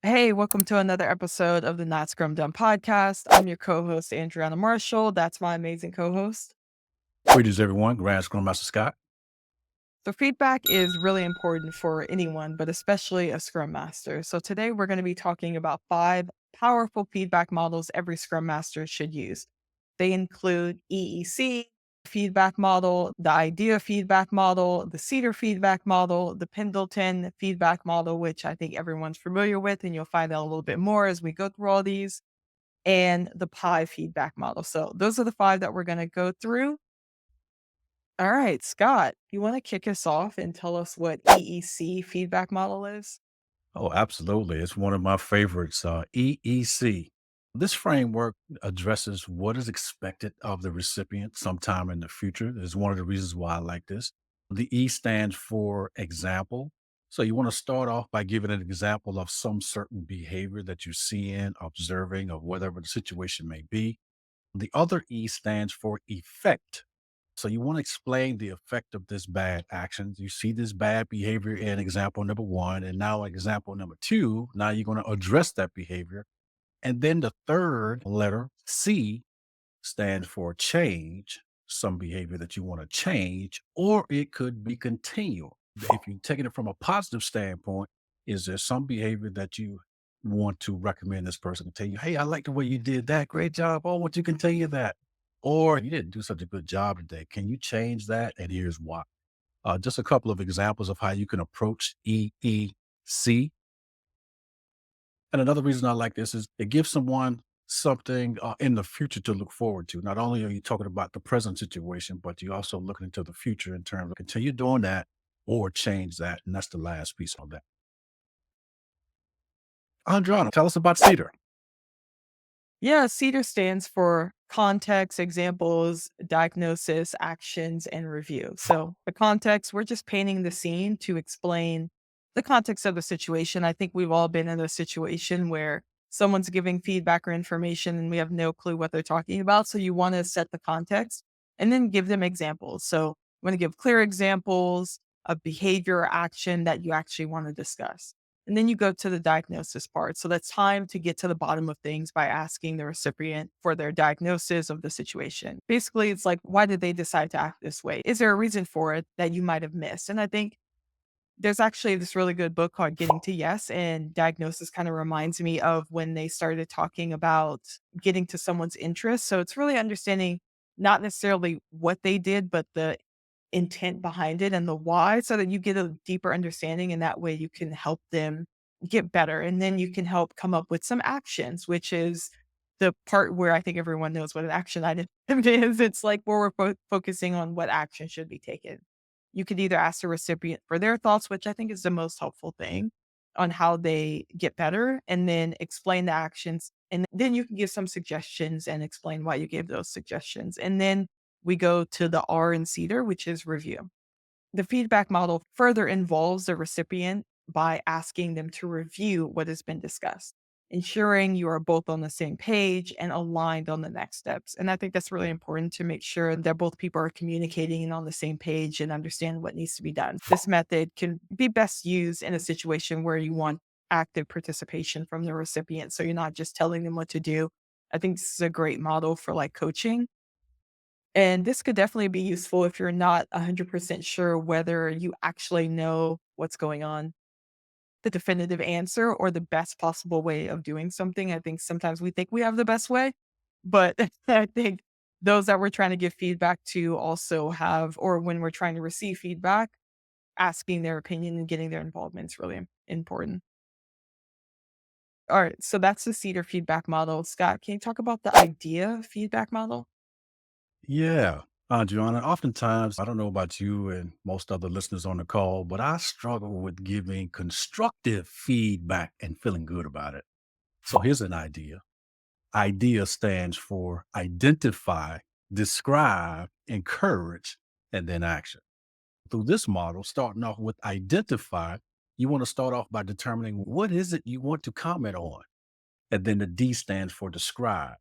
Hey, welcome to another episode of the Not Scrum Dumb podcast. I'm your co-host, Andreanna Marshall. That's my amazing co-host. Greetings, everyone. Grand Scrum Master Scott. So feedback is really important for anyone, but especially a Scrum Master. So today we're going to be talking about 5 powerful feedback models every Scrum Master should use. They include EEC feedback model, the IDEA feedback model, the CEDAR feedback model, the Pendleton feedback model, which I think everyone's familiar with, and you'll find out a little bit more as we go through all these, and the pie feedback model. So those are the 5 that we're going to go through. All right, Scott, you want to kick us off and tell us what EEC feedback model is? Oh, absolutely. It's one of my favorites, EEC. This framework addresses what is expected of the recipient sometime in the future. Is one of the reasons why I like this. The E stands for example. So you want to start off by giving an example of some certain behavior that you see in, observing, or whatever the situation may be. The other E stands for effect. So you want to explain the effect of this bad action. You see this bad behavior in example number one, and now example number two. Now you're going to address that behavior. And then the third letter, C, stands for change, some behavior that you want to change, or it could be continual. If you're taking it from a positive standpoint, is there some behavior that you want to recommend this person continue? Hey, I like the way you did that. Great job. Oh, would you continue that? Or you didn't do such a good job today. Can you change that? And here's why. Just a couple of examples of how you can approach EEC. And another reason I like this is it gives someone something in the future to look forward to. Not only are you talking about the present situation, but you're also looking into the future in terms of continue doing that or change that. And that's the last piece on that. Andrana, tell us about Cedar. Yeah, CEDAR stands for context, examples, diagnosis, actions, and review. So, the context, we're just painting the scene to explain the context of the situation. I think we've all been in a situation where someone's giving feedback or information and we have no clue what they're talking about. So, you want to set the context and then give them examples. So, you want to give clear examples of behavior or action that you actually want to discuss. And then you go to the diagnosis part. So that's time to get to the bottom of things by asking the recipient for their diagnosis of the situation. Basically, it's like, why did they decide to act this way? Is there a reason for it that you might have missed? And I think there's actually this really good book called Getting to Yes, and diagnosis kind of reminds me of when they started talking about getting to someone's interest. So it's really understanding not necessarily what they did, but the intent behind it and the why so that you get a deeper understanding, and that way you can help them get better. And then you can help come up with some actions, which is the part where I think everyone knows what an action item is. It's like where we're focusing on what action should be taken. You could either ask the recipient for their thoughts, which I think is the most helpful thing on how they get better, and then explain the actions. And then you can give some suggestions and explain why you gave those suggestions. And then we go to the R in CEDAR, which is review. The feedback model further involves the recipient by asking them to review what has been discussed, ensuring you are both on the same page and aligned on the next steps. And I think that's really important to make sure that both people are communicating and on the same page and understand what needs to be done. This method can be best used in a situation where you want active participation from the recipient. So you're not just telling them what to do. I think this is a great model for like coaching, and this could definitely be useful if you're not 100% sure whether you actually know what's going on, the definitive answer or the best possible way of doing something. I think sometimes we think we have the best way, but I think those that we're trying to give feedback to also have, or when we're trying to receive feedback, asking their opinion and getting their involvement is really important. All right. So that's the CEDAR feedback model. Scott, can you talk about the IDEA feedback model? Yeah. Adriana, oftentimes, I don't know about you and most other listeners on the call, but I struggle with giving constructive feedback and feeling good about it. So here's an idea. IDEA stands for identify, describe, encourage, and then action. Through this model, starting off with identify, you want to start off by determining what is it you want to comment on. And then the D stands for describe.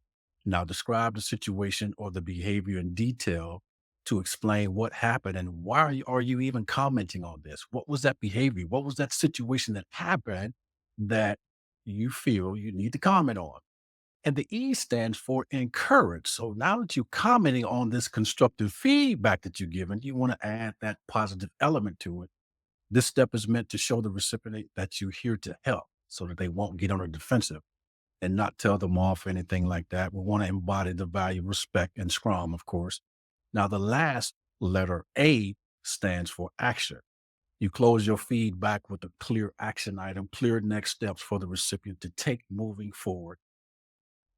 Now, describe the situation or the behavior in detail to explain what happened and why are you even commenting on this? What was that behavior? What was that situation that happened that you feel you need to comment on. And the E stands for encourage. So now that you're commenting on this constructive feedback that you're given, you want to add that positive element to it. This step is meant to show the recipient that you're here to help so that they won't get on the defensive and not tell them off or anything like that. We want to embody the value of respect and Scrum, of course. Now, the last letter A stands for action. You close your feedback with a clear action item, clear next steps for the recipient to take moving forward.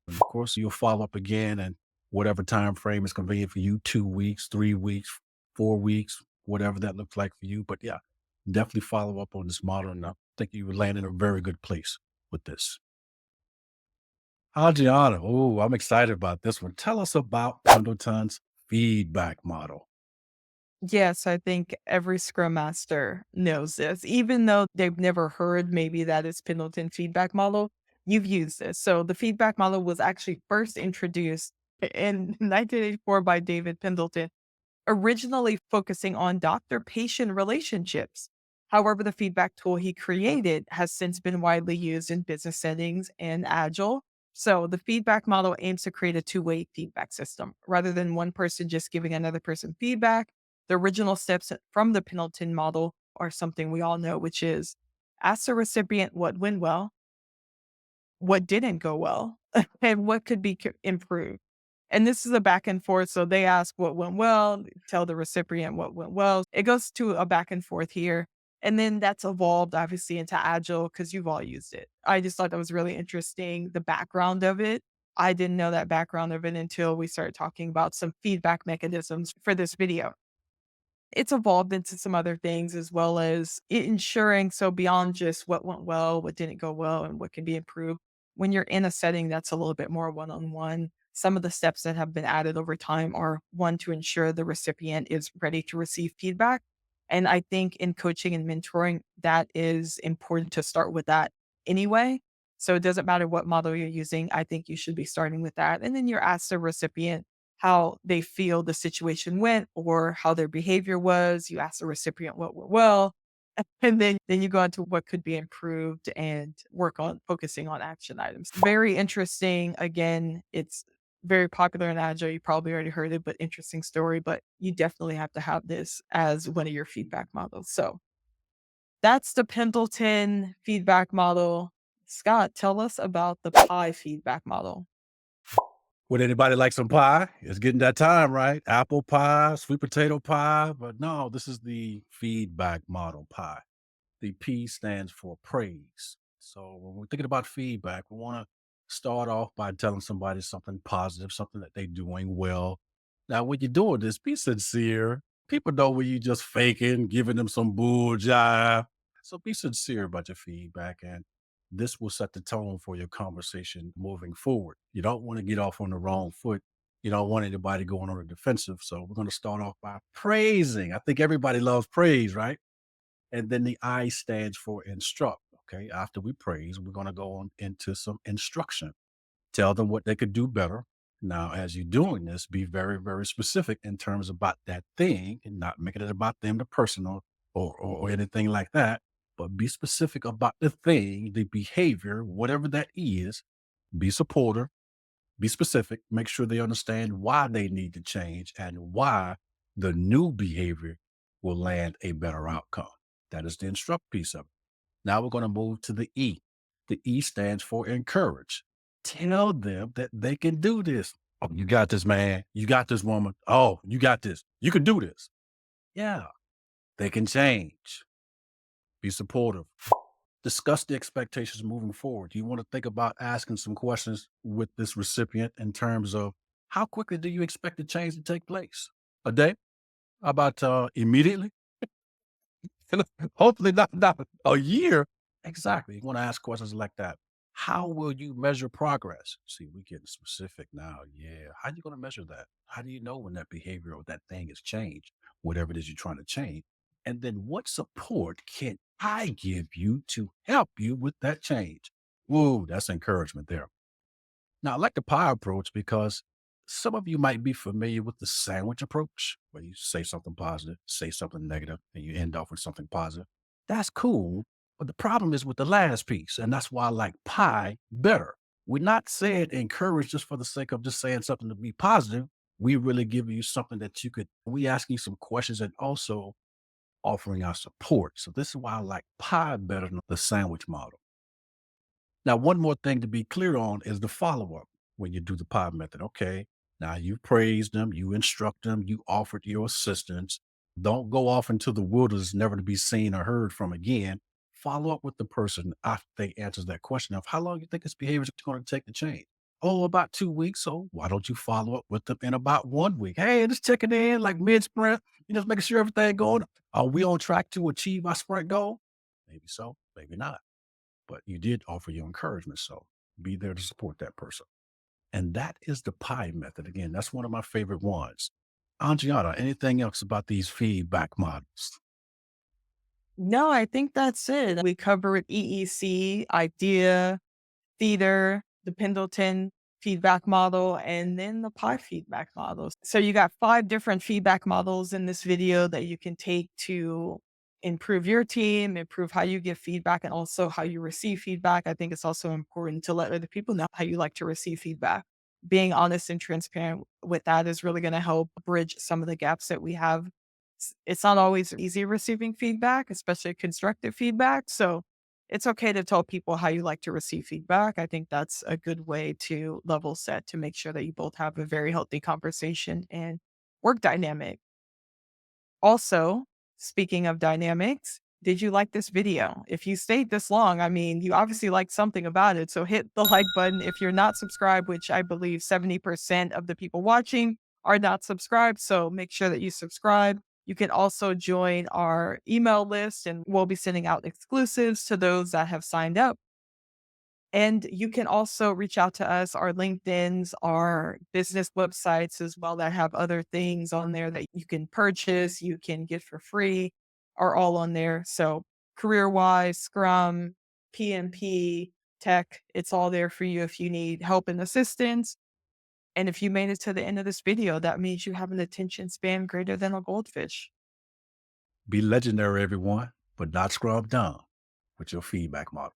And of course, you'll follow up again and whatever time frame is convenient for you, 2 weeks, 3 weeks, 4 weeks, whatever that looks like for you. But yeah, definitely follow up on this model. And I think you would land in a very good place with this. Andreanna, oh, I'm excited about this one. Tell us about Pendleton's feedback model. Yes, I think every Scrum Master knows this. Even though they've never heard maybe that is Pendleton feedback model, you've used this. So the feedback model was actually first introduced in 1984 by David Pendleton, originally focusing on doctor-patient relationships. However, the feedback tool he created has since been widely used in business settings and Agile. So the feedback model aims to create a two-way feedback system rather than one person just giving another person feedback. The original steps from the Pendleton model are something we all know, which is ask the recipient what went well, what didn't go well, and what could be improved. And this is a back and forth. So they ask what went well, tell the recipient what went well. It goes to a back and forth here. And then that's evolved obviously into Agile because you've all used it. I just thought that was really interesting, the background of it. I didn't know that background of it until we started talking about some feedback mechanisms for this video. It's evolved into some other things as well as ensuring so beyond just what went well, what didn't go well, and what can be improved. When you're in a setting that's a little bit more one-on-one, some of the steps that have been added over time are one to ensure the recipient is ready to receive feedback. And I think in coaching and mentoring, that is important to start with that anyway. So it doesn't matter what model you're using. I think you should be starting with that. And then you're asked the recipient how they feel the situation went or how their behavior was. You ask the recipient what went well, and then you go on to what could be improved and work on focusing on action items. Very interesting. Again, it's very popular in Agile. You probably already heard it, but interesting story. But you definitely have to have this as one of your feedback models. So that's the Pendleton feedback model. Scott, tell us about the pie feedback model. Would anybody like some pie? It's getting that time, right? Apple pie, sweet potato pie. But no, this is the feedback model pie. The P stands for praise. So when we're thinking about feedback, we want to start off by telling somebody something positive, something that they're doing well. Now, when you're doing this, be sincere. People know when you just faking, giving them some bull jive. So be sincere about your feedback, and this will set the tone for your conversation moving forward. You don't want to get off on the wrong foot. You don't want anybody going on the defensive. So we're going to start off by praising. I think everybody loves praise, right? And then the I stands for instruct. Okay. After we praise, we're going to go on into some instruction. Tell them what they could do better. Now, as you're doing this, be very, very specific in terms about that thing and not making it about them, the personal or anything like that. But be specific about the thing, the behavior, whatever that is. Be supportive, be specific, make sure they understand why they need to change and why the new behavior will land a better outcome. That is the instruct piece of it. Now we're going to move to the E. The E stands for encourage. Tell them that they can do this. Oh, you got this, man. You got this, woman. Oh, you got this. You can do this. Yeah, they can change. Be supportive. Discuss the expectations moving forward. You want to think about asking some questions with this recipient in terms of how quickly do you expect the change to take place? A day? How about immediately? Hopefully not a year. Exactly. You want to ask questions like that. How will you measure progress? See, we're getting specific now. Yeah. How are you going to measure that? How do you know when that behavior or that thing has changed, whatever it is you're trying to change? And then what support can I give you to help you with that change? Whoa, that's encouragement there. Now, I like the pie approach because some of you might be familiar with the sandwich approach, where you say something positive, say something negative, and you end off with something positive. That's cool. But the problem is with the last piece, and that's why I like pie better. We're not saying encourage just for the sake of just saying something to be positive. We really give you something that you could, we asking you some questions and also offering our support. So this is why I like pie better than the sandwich model. Now, one more thing to be clear on is the follow up when you do the pod method. Okay. Now you praised them, you instruct them, you offered your assistance. Don't go off into the wilderness, never to be seen or heard from again. Follow up with the person after they answers that question of how long you think this behavior is going to take to change. Oh, about 2 weeks. So why don't you follow up with them in about 1 week? Hey, just checking in like mid sprint, you just making sure everything going. Are we on track to achieve our sprint goal? Maybe so, maybe not, but you did offer your encouragement. So be there to support that person. And that is the pie method. Again, that's one of my favorite ones. Andriana, anything else about these feedback models? No, I think that's it. We covered EEC, IDEA, CEDAR, the Pendleton feedback model, and then the pie feedback models. So you got 5 different feedback models in this video that you can take to improve your team, improve how you give feedback, and also how you receive feedback. I think it's also important to let other people know how you like to receive feedback. Being honest and transparent with that is really going to help bridge some of the gaps that we have. It's not always easy receiving feedback, especially constructive feedback. So it's okay to tell people how you like to receive feedback. I think that's a good way to level set to make sure that you both have a very healthy conversation and work dynamic. Also, speaking of dynamics, did you like this video? If you stayed this long, I mean, you obviously liked something about it. So hit the like button. If you're not subscribed, which I believe 70% of the people watching are not subscribed. So make sure that you subscribe. You can also join our email list, and we'll be sending out exclusives to those that have signed up. And you can also reach out to us. Our LinkedIn's, our business websites as well that have other things on there that you can purchase, you can get for free, are all on there. So career wise, Scrum, PMP, tech, it's all there for you if you need help and assistance. And if you made it to the end of this video, that means you have an attention span greater than a goldfish. Be legendary, everyone, but not scrub dumb with your feedback model.